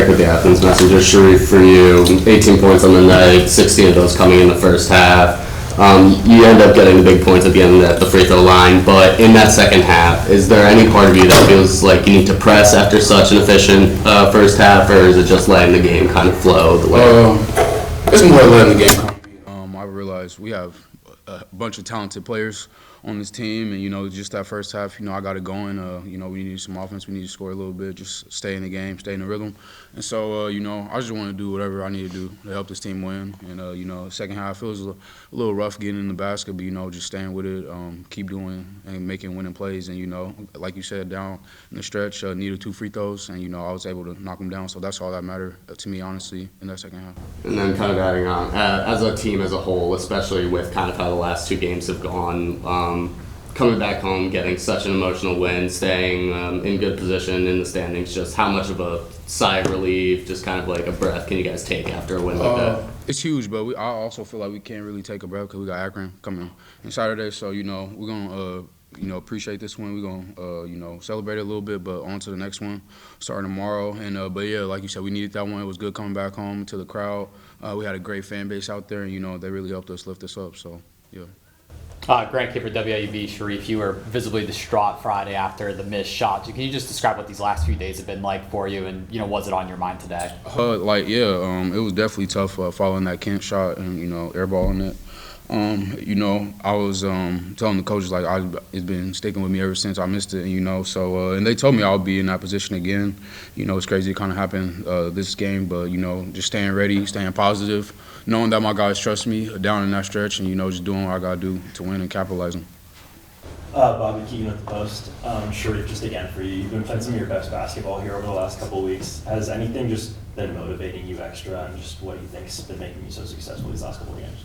with the Athens Messenger. Shereef, for you, 18 points on the night, 16 of those coming in the first half. You end up getting the big points at the end at the free throw line, but in that second half, is there any part of you that feels like you need to press after such an efficient first half, or is it just letting the game kind of flow the way? It's more letting the game come. I realize we have a bunch of talented players on this team, and just that first half, I got it going. We needed some offense, we needed to score a little bit, just stay in the game, stay in the rhythm. And so, I just want to do whatever I need to do to help this team win. And second half it was a little rough getting in the basket, but just staying with it, keep doing and making winning plays. And like you said, down in the stretch, needed 2 free throws, and I was able to knock them down. So that's all that mattered to me, honestly, in that second half. And then kind of adding on, as a team as a whole, especially with kind of how the last 2 games have gone. Coming back home, getting such an emotional win, staying in good position in the standings, just how much of a sigh of relief, just kind of like a breath can you guys take after a win like that? It's huge, but I also feel like we can't really take a breath because we got Akron coming on Saturday. So, we're going to appreciate this one. We're going to celebrate it a little bit, but on to the next one starting tomorrow. And but yeah, like you said, we needed that one. It was good coming back home to the crowd. We had a great fan base out there, and they really helped us lift us up. So yeah. Grant Kipper, WIUB. Shereef, you were visibly distraught Friday after the missed shot. Can you just describe what these last few days have been like for you, and was it on your mind today? It was definitely tough following that Kent shot and airballing it. I was telling the coaches it's been sticking with me ever since I missed it, and they told me I'll be in that position again. It's crazy it kind of happened this game, but just staying ready, staying positive, knowing that my guys trust me down in that stretch, and just doing what I gotta do to win and capitalize them. Bobby Keegan with the Post. Shereef, just again for you, you've been playing some of your best basketball here over the last couple of weeks. Has anything just been motivating you extra, and just what do you think's been making you so successful these last couple of games?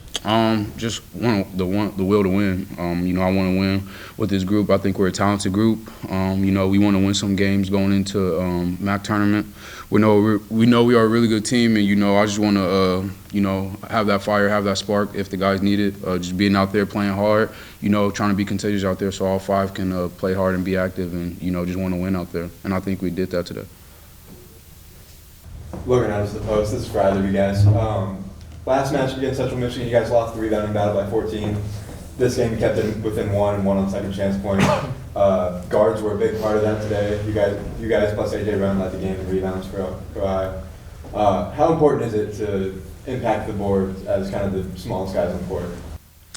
Just the will to win. I want to win with this group. I think we're a talented group. We want to win some games going into MAC tournament. We know we are a really good team, and I just want to have that fire, have that spark if the guys need it. Just being out there playing hard, trying to be contagious out there, so all 5 can play hard and be active, and just want to win out there. And I think we did that today. Logan Adams, the Post. This is for either of you guys. Last match against Central Michigan, you guys lost the rebounding battle by 14. This game you kept it within 1 and 1 on second chance points. Guards were a big part of that today. You guys plus AJ Brown led the game in rebounds for Ohio. How important is it to impact the board as kind of the smallest guys on the court?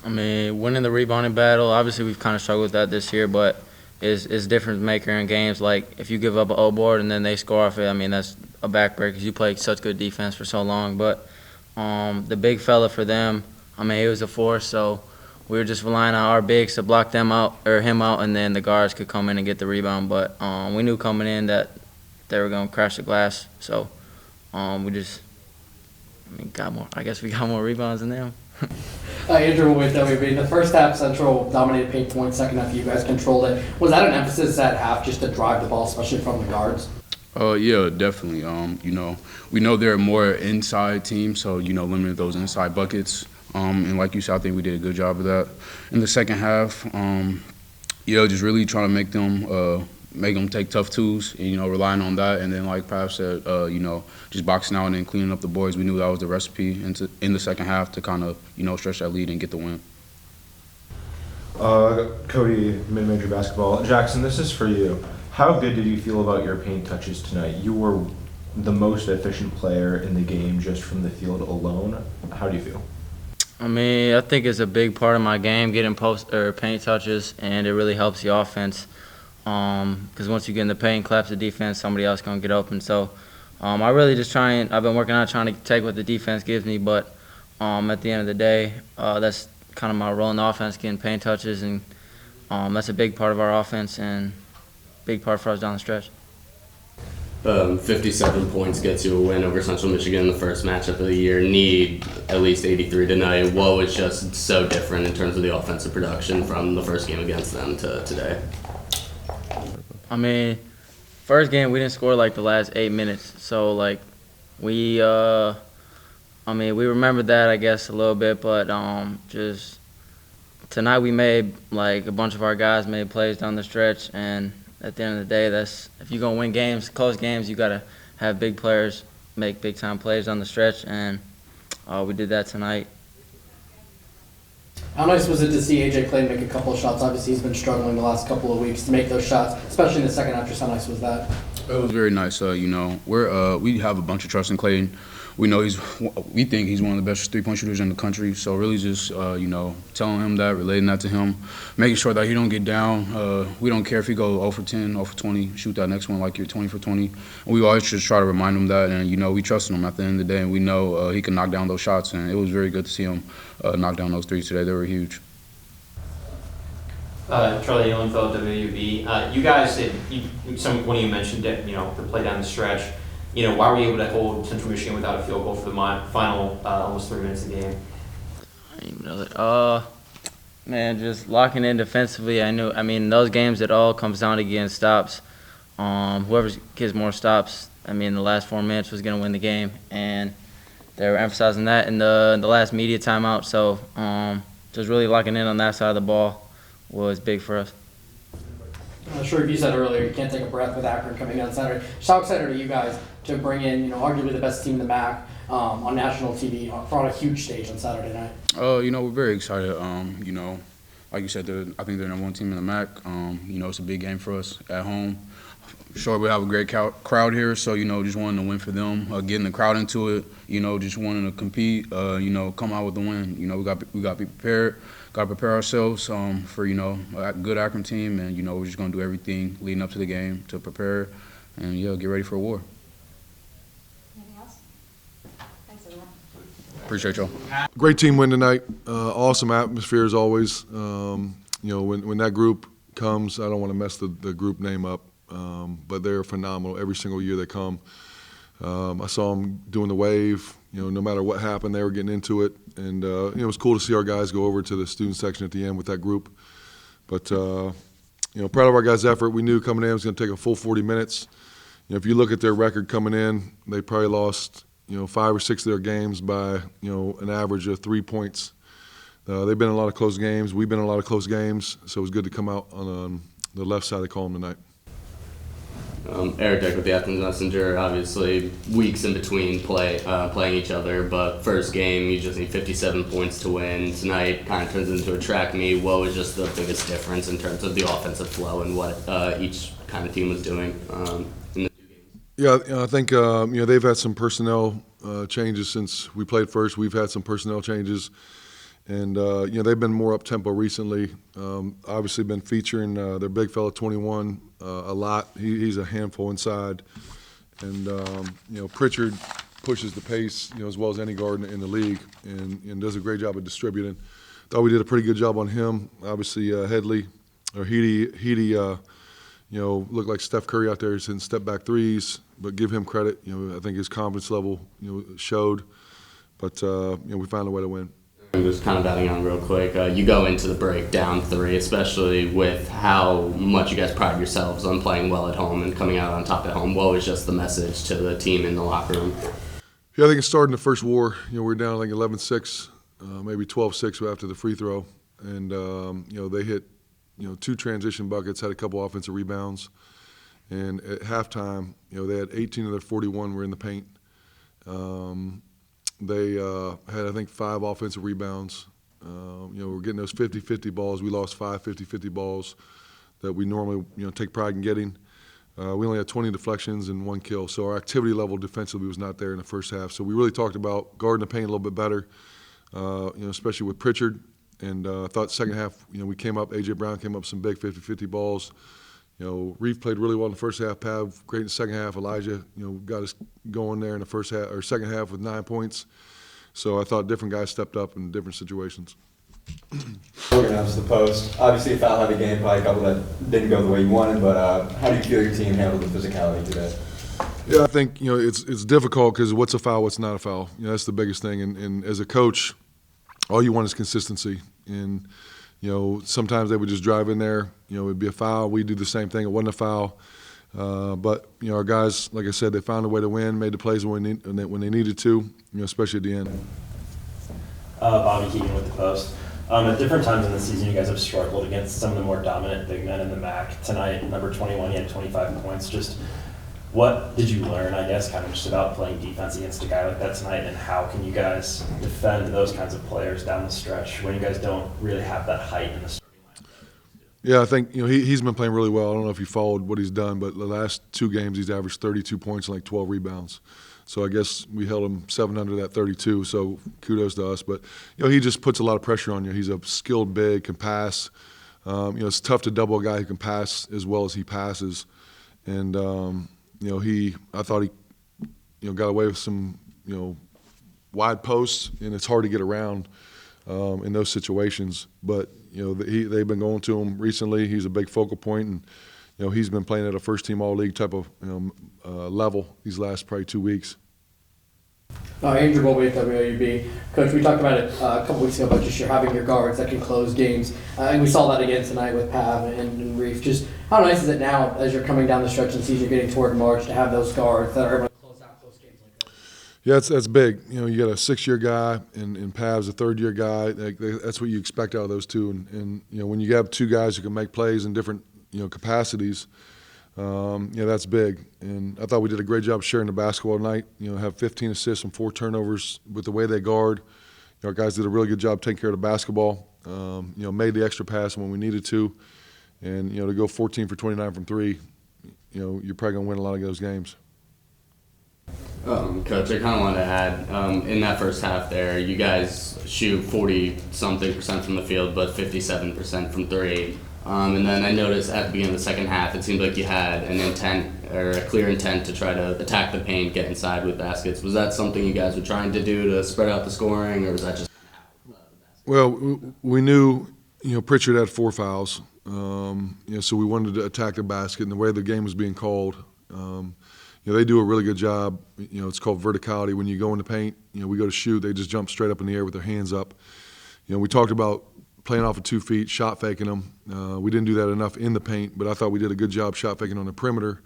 Winning the rebounding battle, obviously we've kind of struggled with that this year, but is difference maker in games. Like if you give up an O board and then they score off it, that's a backbreaker because you play such good defense for so long. But the big fella for them, he was a force, so we were just relying on our bigs to block him out, and then the guards could come in and get the rebound. But we knew coming in that they were going to crash the glass, so we just got more. I guess we got more rebounds than them. Andrew with WB. The first half, Central dominated paint points. Second half, you guys controlled it. Was that an emphasis at half just to drive the ball, especially from the guards? Yeah, definitely. We know they're a more inside team, so limited those inside buckets. And like you said, I think we did a good job of that. In the second half, just really trying to make them take tough twos, and, relying on that. And then, like Pav said, just boxing out and then cleaning up the boards. We knew that was the recipe in the second half to kind of, stretch that lead and get the win. Cody, mid-major basketball. Jackson, this is for you. How good did you feel about your paint touches tonight? You were the most efficient player in the game just from the field alone. How do you feel? I think it's a big part of my game, getting paint touches, and it really helps the offense. Because once you get in the paint, collapse the defense, somebody else gonna get open. So I really just I've been working on trying to take what the defense gives me, but at the end of the day, that's kind of my role in the offense, getting paint touches, and that's a big part of our offense and big part for us down the stretch. 57 points gets you a win over Central Michigan in the first matchup of the year. Need at least 83 tonight. What was just so different in terms of the offensive production from the first game against them to today? First game we didn't score the last 8 minutes, so we remember that I guess a little bit, but just tonight we made a bunch of our guys made plays down the stretch, and at the end of the day, if you're gonna win games, close games, you gotta have big players make big-time plays on the stretch, and we did that tonight. How nice was it to see AJ Clay make a couple of shots? Obviously, he's been struggling the last couple of weeks to make those shots, especially in the second half. Just how nice was that? It was very nice. We have a bunch of trust in Clay. We think he's one of the best three-point shooters in the country. So really just telling him that, relating that to him, making sure that he don't get down. We don't care if he go 0 for 10, 0 for 20, shoot that next one like you're 20 for 20. And we always just try to remind him that, and we trust him at the end of the day, and we know he can knock down those shots. And it was very good to see him knock down those threes today. They were huge. Charlie Ehlenfeld, WUB. You guys, one of you mentioned it, the play down the stretch. Why were you able to hold Central Michigan without a field goal for the final almost 3 minutes of the game? I didn't even know that. Man, just locking in defensively. Those games, it all comes down to getting stops. Whoever gets more stops, the last 4 minutes was going to win the game. And they were emphasizing that in the last media timeout. So just really locking in on that side of the ball was big for us. Shereef, you said earlier you can't take a breath with Akron coming on Saturday. Just how excited are you guys to bring in, arguably the best team in the MAC on national TV on a huge stage on Saturday night? We're very excited. Like you said, I think they're the #1 team in the MAC. It's a big game for us at home. Sure, we have a great crowd here, so just wanting to win for them, getting the crowd into it. Just wanting to compete. Come out with the win. We got to be prepared. Got to prepare ourselves for a good Akron team, and we're just gonna do everything leading up to the game to prepare, and get ready for a war. Anything else? Thanks, everyone. Appreciate y'all. Great team win tonight. Awesome atmosphere as always. When that group comes, I don't want to mess the group name up, but they're phenomenal every single year they come. I saw them doing the wave. No matter what happened, they were getting into it, and it was cool to see our guys go over to the student section at the end with that group. But proud of our guys' effort. We knew coming in it was going to take a full 40 minutes. If you look at their record coming in, they probably lost 5 or 6 of their games by an average of 3 points. They've been in a lot of close games. We've been in a lot of close games, so it was good to come out on the left side of the column tonight. Eric Deck with the Athens Messenger. Obviously, weeks in between playing each other, but first game, you just need 57 points to win. Tonight kind of turns into a track meet. What was just the biggest difference in terms of the offensive flow and what each kind of team was doing in the 2 games? Yeah, I think they've had some personnel changes since we played first. We've had some personnel changes, and they've been more up tempo recently. Obviously, been featuring their big fella 21 a lot. He's a handful inside, and Pritchard pushes the pace as well as any guard in the league, and does a great job of distributing. Thought we did a pretty good job on him. Obviously, Headley looked like Steph Curry out there. He's hitting step back threes, but give him credit. I think his confidence level showed, but we found a way to win. I'm just kind of adding on real quick. You go into the break down 3, especially with how much you guys pride yourselves on playing well at home and coming out on top at home. What was just the message to the team in the locker room? Yeah, I think it started in the first war. We were down like 11-6, maybe 12-6 after the free throw, and they hit 2 transition buckets, had a couple offensive rebounds, and at halftime, they had 18 of their 41 were in the paint. They had, I think, 5 offensive rebounds. We're getting those 50-50 balls. We lost 5 50-50 balls that we normally, take pride in getting. We only had 20 deflections and 1 kill. So our activity level defensively was not there in the first half. So we really talked about guarding the paint a little bit better, especially with Pritchard. And I thought second half, we came up, A.J. Brown came up some big 50-50 balls. Reef played really well in the first half. Pav great in the second half. Elijah, got us going there in the first half or second half with 9 points. So I thought different guys stepped up in different situations. Organize the post. Obviously, a foul-heavy game, probably a couple that didn't go the way you wanted. But how do you feel your team handled the physicality today? Yeah, I think it's difficult because what's a foul, what's not a foul. That's the biggest thing. And as a coach, all you want is consistency. And sometimes they would just drive in there. It'd be a foul. We do the same thing. It wasn't a foul. But our guys, like I said, they found a way to win, made the plays when they needed to, especially at the end. Bobby Keegan with the Post. At different times in the season, you guys have struggled against some of the more dominant big men in the MAC. Tonight, number 21, he had 25 points. Just What did you learn, I guess, kind of just about playing defense against a guy like that tonight, and how can you guys defend those kinds of players down the stretch when you guys don't really have that height in the starting line? Yeah, I think he's been playing really well. I don't know if you followed what he's done, but the last 2 games he's averaged 32 points and like 12 rebounds. So I guess we held him 7 under that 32. So kudos to us. But he just puts a lot of pressure on you. He's a skilled big, can pass. It's tough to double a guy who can pass as well as he passes. And I thought he got away with some wide posts, and it's hard to get around in those situations. But they've been going to him recently. He's a big focal point, and he's been playing at a first-team All-League type of level these last probably 2 weeks. Andrew Bowlby at WAUB. Coach, we talked about it a couple weeks ago about just having your guards that can close games. And we saw that again tonight with Pav and Reef. Just how nice is it now as you're coming down the stretch and season, getting toward March, to have those guards that are able to close out close games like that? Yeah, that's big. You got a 6-year guy and Pav's a 3rd-year guy. That's what you expect out of those two. And when you have 2 guys who can make plays in different capacities, that's big. And I thought we did a great job sharing the basketball tonight. Have 15 assists and 4 turnovers with the way they guard. Our guys did a really good job taking care of the basketball. Made the extra pass when we needed to. And, to go 14 for 29 from 3, you're probably going to win a lot of those games. Coach, I kind of wanted to add, in that first half there, you guys shoot 40-something% from the field, but 57% from 3. And then I noticed at the beginning of the second half, it seemed like you had an intent or a clear intent to try to attack the paint, get inside with baskets. Was that something you guys were trying to do to spread out the scoring, or was that just? Well, we knew Pritchard had 4 fouls, so we wanted to attack the basket. And the way the game was being called, they do a really good job. It's called verticality. When you go in the paint, we go to shoot, they just jump straight up in the air with their hands up. We talked about playing off of 2 feet, shot faking them. We didn't do that enough in the paint, but I thought we did a good job shot faking on the perimeter.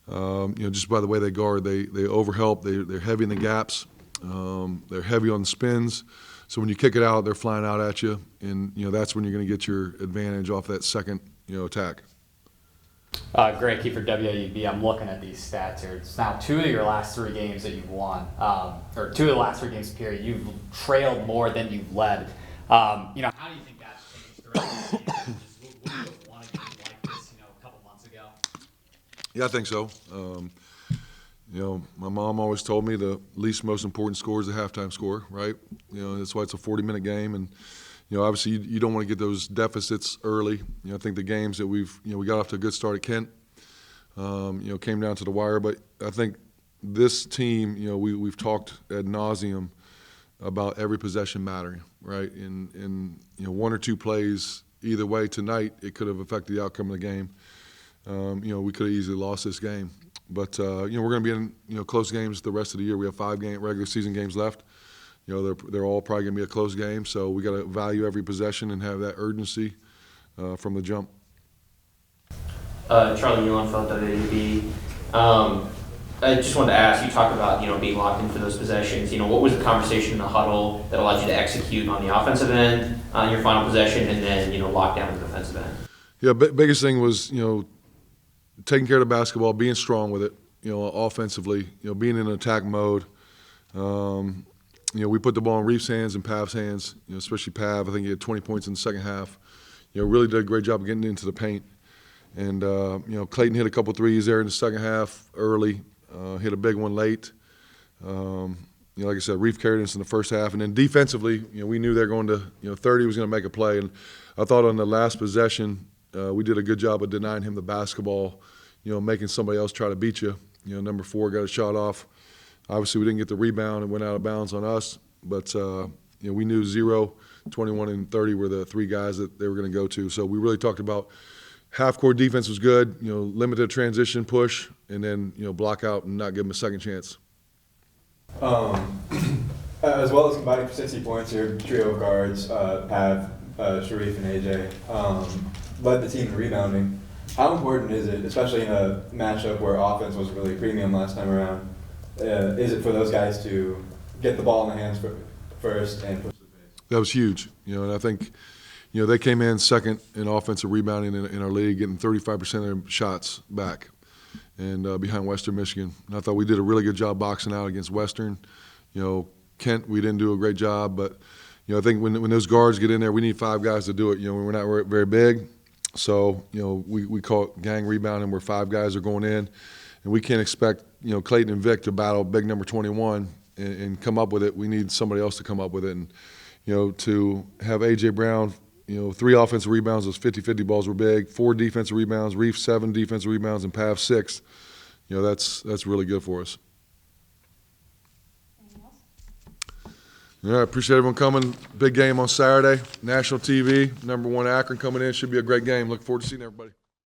Just by the way they guard, they overhelp. They're heavy in the gaps. They're heavy on the spins. So when you kick it out, they're flying out at you, and that's when you're going to get your advantage off that second attack. Grant Kiefer, WAUB. I'm looking at these stats here. It's now 2 of your last 3 games that you've won, or 2 of the last 3 games period. You've trailed more than you've led. How do you think that's changed throughout the season? Would you have won a game like this, a couple months ago? Yeah, I think so. My mom always told me the least most important score is the halftime score, right? That's why it's a 40-minute game, and obviously you don't want to get those deficits early. I think the games that we got off to a good start at Kent, came down to the wire, but I think this team, we've talked ad nauseum about every possession mattering, right? And 1 or 2 plays either way tonight, it could have affected the outcome of the game. We could have easily lost this game. But we're going to be in close games the rest of the year. We have 5 regular season games left. They're all probably going to be a close game. So we got to value every possession and have that urgency from the jump. Charlie Muehlonfeld, WAUB. I just wanted to ask, you talked about, being locked in for those possessions. What was the conversation in the huddle that allowed you to execute on the offensive end on your final possession and then, lock down the defensive end? Yeah, biggest thing was, taking care of the basketball, being strong with it, offensively, being in attack mode. We put the ball in Reef's hands and Pav's hands, especially Pav. I think he had 20 points in the second half. Really did a great job of getting into the paint. And, Clayton hit a couple threes there in the second half early. Hit a big one late. Like I said, Reef carried us in the first half. And then defensively, we knew they were going to, 30 was going to make a play. And I thought on the last possession, we did a good job of denying him the basketball, making somebody else try to beat you. Number 4 got a shot off. Obviously, we didn't get the rebound and went out of bounds on us. But, we knew 0, 21, and 30 were the 3 guys that they were going to go to. So we really talked about half-court defense was good, limited transition push, and then, block out and not give them a second chance. As well as combining for 60 points, your trio of guards, Pav, Shereef, and AJ, led the team in rebounding. How important is it, especially in a matchup where offense wasn't really a premium last time around, is it for those guys to get the ball in the hands first and push the pace? That was huge, and I think, they came in second in offensive rebounding in our league, getting 35% of their shots back. and behind Western Michigan. And I thought we did a really good job boxing out against Western. Kent, we didn't do a great job, but I think when those guards get in there, we need 5 guys to do it. We're not very big, so we call it gang rebounding, where 5 guys are going in, and we can't expect Clayton and Vic to battle big number 21 and come up with it. We need somebody else to come up with it, and to have AJ Brown. 3 offensive rebounds, those 50-50 balls were big. 4 defensive rebounds, Reef 7 defensive rebounds, and Pav 6. That's really good for us. Anything else? All right, appreciate everyone coming. Big game on Saturday, national TV. #1 Akron coming in. Should be a great game. Look forward to seeing everybody.